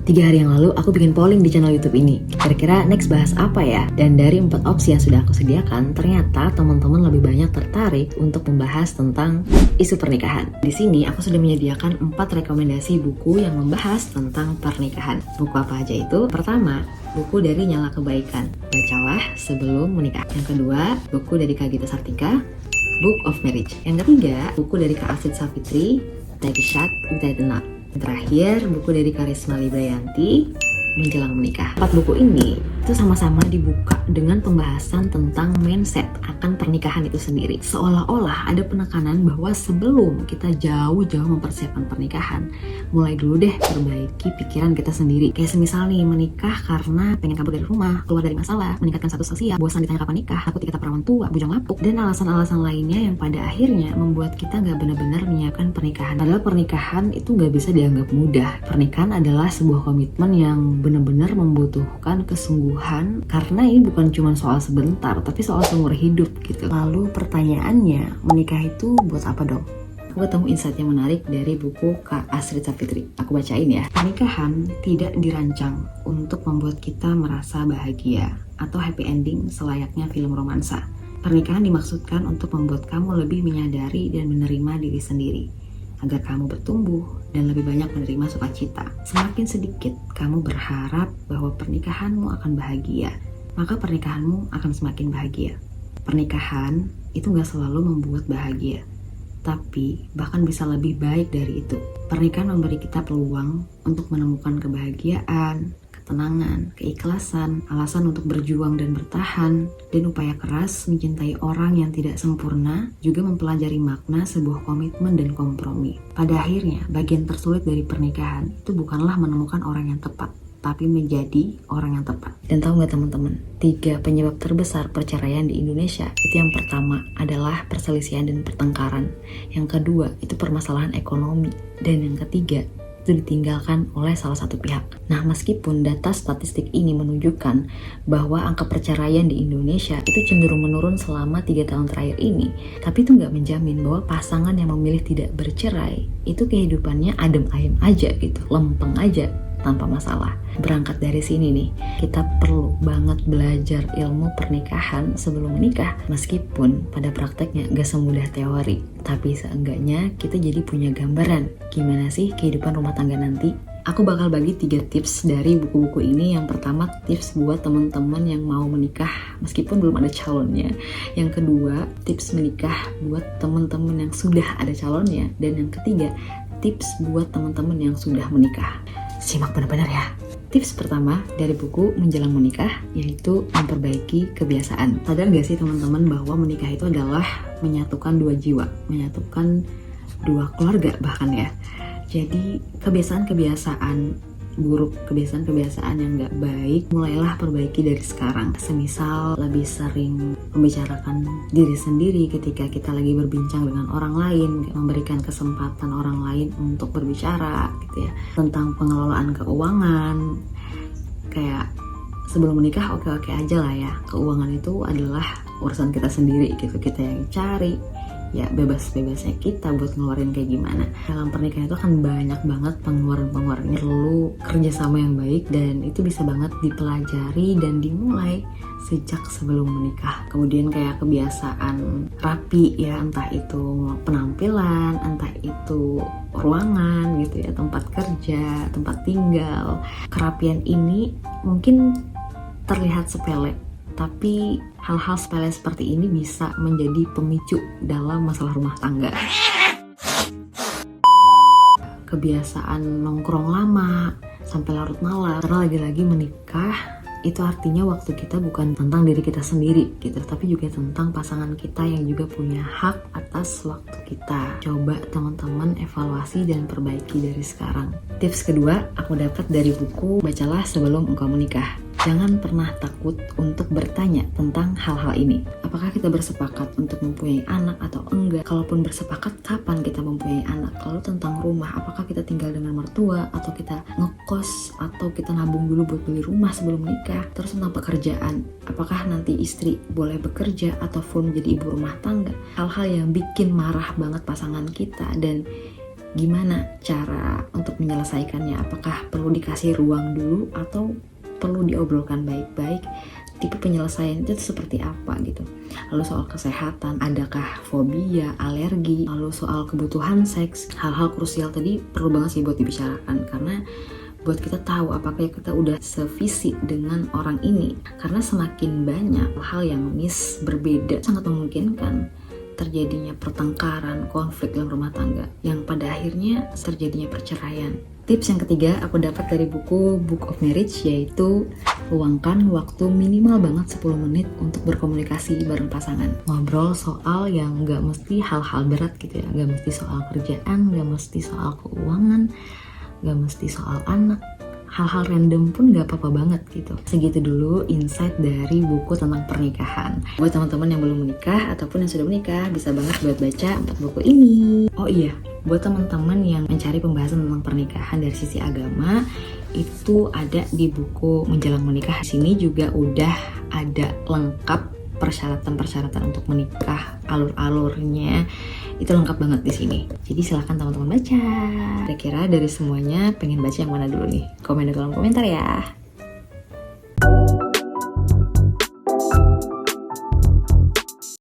3 hari yang lalu aku bikin polling di channel YouTube ini. Kira-kira next bahas apa ya? Dan dari 4 opsi yang sudah aku sediakan, ternyata teman-teman lebih banyak tertarik untuk membahas tentang isu pernikahan. Di sini aku sudah menyediakan 4 rekomendasi buku yang membahas tentang pernikahan. Buku apa aja itu? Pertama, buku dari Nyala Kebaikan, Bacalah Sebelum Menikah. Yang kedua, buku dari Kak Gita Sartika, Book of Marriage. Yang ketiga, buku dari Kak Afid Savitri, Take a Shot, Tie the Knot. Terakhir, buku dari Karisma Librayanti, Menjelang Menikah. 4 buku ini itu sama-sama dibuka dengan pembahasan tentang mindset akan pernikahan itu sendiri. Seolah-olah ada penekanan bahwa sebelum kita jauh-jauh mempersiapkan pernikahan, mulai dulu deh perbaiki pikiran kita sendiri. Kayak semisal nih, menikah karena pengen kabur dari rumah, keluar dari masalah, meningkatkan status sosial, bosan ditanya kapan nikah, takut dikata perawan tua, bujang lapuk, dan alasan-alasan lainnya yang pada akhirnya membuat kita gak benar-benar menyiapkan pernikahan. Padahal pernikahan itu gak bisa dianggap mudah. Pernikahan adalah sebuah komitmen yang benar-benar membutuhkan kesungguhan, karena ini bukan cuma soal sebentar, tapi soal seumur hidup gitu. Lalu pertanyaannya, menikah itu buat apa dong? Aku ketemu insight yang menarik dari buku Kak Astrid Savitri. Aku bacain ya. Pernikahan tidak dirancang untuk membuat kita merasa bahagia atau happy ending selayaknya film romansa. Pernikahan dimaksudkan untuk membuat kamu lebih menyadari dan menerima diri sendiri, agar kamu bertumbuh dan lebih banyak menerima sukacita. Semakin sedikit kamu berharap bahwa pernikahanmu akan bahagia, maka pernikahanmu akan semakin bahagia. Pernikahan itu gak selalu membuat bahagia, tapi bahkan bisa lebih baik dari itu. Pernikahan memberi kita peluang untuk menemukan kebahagiaan, ketenangan, keikhlasan, alasan untuk berjuang dan bertahan, dan upaya keras mencintai orang yang tidak sempurna, juga mempelajari makna sebuah komitmen dan kompromi. Pada akhirnya, bagian tersulit dari pernikahan itu bukanlah menemukan orang yang tepat, tapi menjadi orang yang tepat. Dan tahu nggak teman-teman, 3 penyebab terbesar perceraian di Indonesia itu, yang pertama adalah perselisihan dan pertengkaran, yang kedua itu permasalahan ekonomi, dan yang ketiga itu ditinggalkan oleh salah satu pihak. Nah, meskipun data statistik ini menunjukkan bahwa angka perceraian di Indonesia itu cenderung menurun selama 3 tahun terakhir ini, tapi itu nggak menjamin bahwa pasangan yang memilih tidak bercerai itu kehidupannya adem ayem aja gitu, lempeng aja, tanpa masalah. Berangkat dari sini nih, kita perlu banget belajar ilmu pernikahan sebelum menikah. Meskipun pada prakteknya gak semudah teori, tapi seenggaknya kita jadi punya gambaran gimana sih kehidupan rumah tangga nanti. Aku bakal bagi 3 tips dari buku-buku ini. Yang pertama, tips buat teman-teman yang mau menikah meskipun belum ada calonnya. Yang kedua, tips menikah buat teman-teman yang sudah ada calonnya. Dan yang ketiga, tips buat teman-teman yang sudah menikah. Simak benar-benar ya. Tips pertama dari buku Menjelang Menikah, yaitu memperbaiki kebiasaan. Sadar gak sih teman-teman bahwa menikah itu adalah menyatukan 2 jiwa, menyatukan 2 keluarga bahkan ya. Jadi kebiasaan-kebiasaan buruk, kebiasaan-kebiasaan yang gak baik, mulailah perbaiki dari sekarang. Semisal lebih sering membicarakan diri sendiri ketika kita lagi berbincang dengan orang lain, memberikan kesempatan orang lain untuk berbicara gitu ya, tentang pengelolaan keuangan. Kayak sebelum menikah oke-oke aja lah ya, keuangan itu adalah urusan kita sendiri gitu, kita yang cari, ya bebas-bebasnya kita buat ngeluarin kayak gimana. Dalam pernikahan itu akan banyak banget pengeluaran-pengeluaran, perlu kerjasama yang baik, dan itu bisa banget dipelajari dan dimulai sejak sebelum menikah. Kemudian kayak kebiasaan rapi ya, entah itu penampilan, entah itu ruangan gitu ya, tempat kerja, tempat tinggal. Kerapian ini mungkin terlihat sepele, tapi hal-hal sepele seperti ini bisa menjadi pemicu dalam masalah rumah tangga. Kebiasaan nongkrong lama sampai larut malam, karena lagi-lagi menikah itu artinya waktu kita bukan tentang diri kita sendiri gitu, tapi juga tentang pasangan kita yang juga punya hak atas waktu kita. Coba teman-teman evaluasi dan perbaiki dari sekarang. Tips kedua aku dapat dari buku Bacalah Sebelum Engkau Menikah. Jangan pernah takut untuk bertanya tentang hal-hal ini. Apakah kita bersepakat untuk mempunyai anak atau enggak? Kalaupun bersepakat, kapan kita mempunyai anak? Lalu tentang rumah, apakah kita tinggal dengan mertua atau kita ngekos atau kita nabung dulu buat beli rumah sebelum menikah? Terus tentang pekerjaan, apakah nanti istri boleh bekerja ataupun menjadi ibu rumah tangga? Hal-hal yang bikin marah banget pasangan kita dan gimana cara untuk menyelesaikannya, apakah perlu dikasih ruang dulu atau perlu diobrolkan baik-baik, tipe penyelesaian itu seperti apa gitu. Lalu soal kesehatan, adakah fobia, alergi, lalu soal kebutuhan seks, hal-hal krusial tadi perlu banget sih buat dibicarakan, karena buat kita tahu apakah kita udah sevisi dengan orang ini. Karena semakin banyak hal yang berbeda, sangat memungkinkan terjadinya pertengkaran, konflik dalam rumah tangga yang pada akhirnya terjadinya perceraian. Tips yang ketiga aku dapat dari buku Book of Marriage, yaitu luangkan waktu minimal banget 10 menit untuk berkomunikasi bareng pasangan. Ngobrol soal yang gak mesti hal-hal berat gitu ya, gak mesti soal kerjaan, gak mesti soal keuangan, gak mesti soal anak, hal-hal random pun gak apa-apa banget gitu. Segitu dulu insight dari buku tentang pernikahan. Buat teman-teman yang belum menikah ataupun yang sudah menikah, bisa banget buat baca 4 buku ini. Oh iya, buat teman-teman yang mencari pembahasan tentang pernikahan dari sisi agama, itu ada di buku Menjelang Menikah. Di sini juga udah ada lengkap persyaratan-persyaratan untuk menikah, alur-alurnya itu lengkap banget di sini. Jadi silahkan teman-teman baca. Kira-kira dari semuanya pengen baca yang mana dulu nih? Komen di kolom komentar ya.